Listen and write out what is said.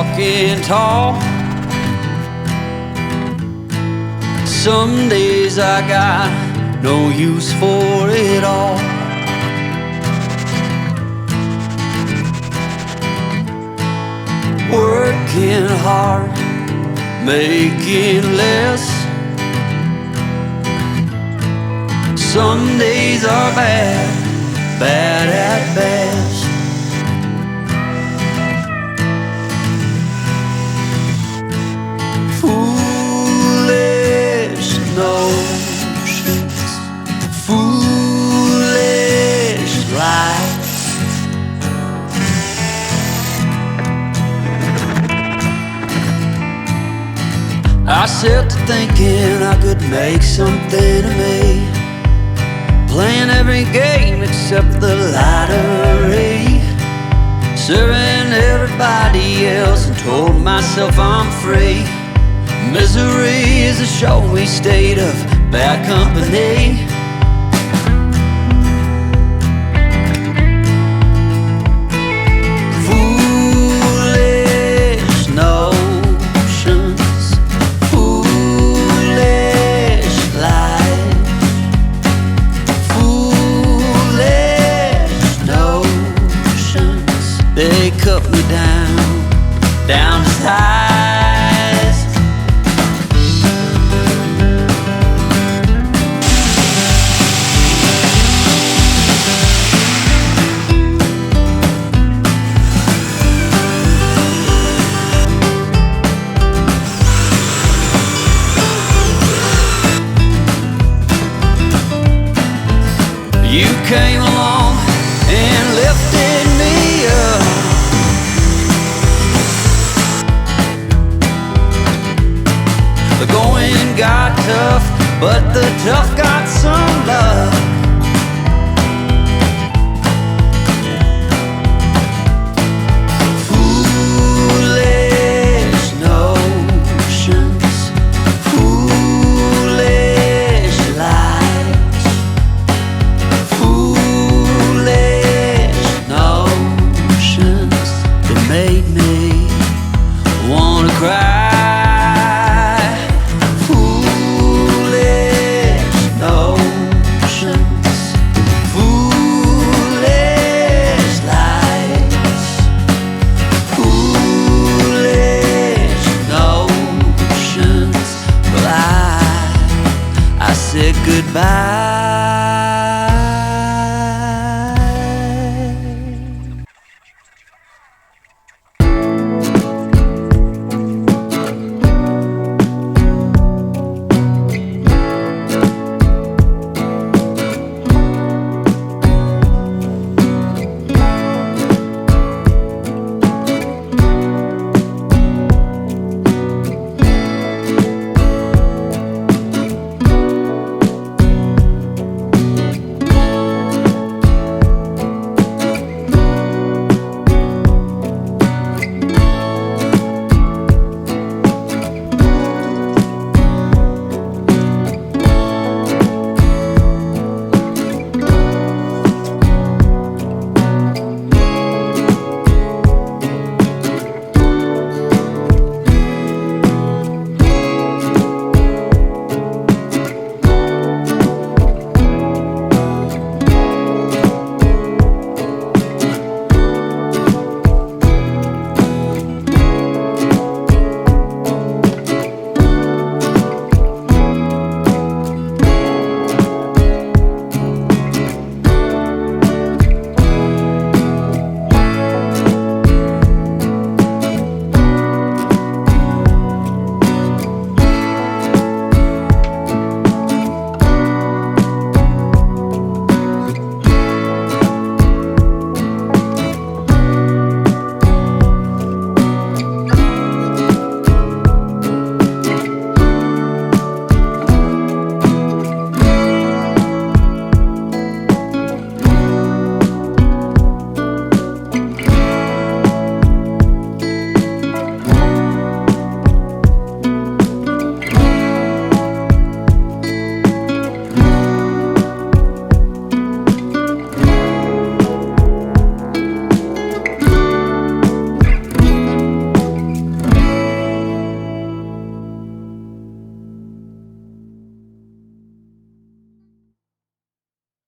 walking tall. Some days I got no use for it all. Working hard, making less. Some days are bad, bad at best. Foolish notions, foolish lies. I set to thinking I could make something of me, playing every game except the lottery, serving everybody else and told myself I'm free. Misery is a showy state of bad company. Foolish notions, foolish lies. Foolish notions, they cut me down, down to size. You came along and lifted me up. The going got tough, but the tough got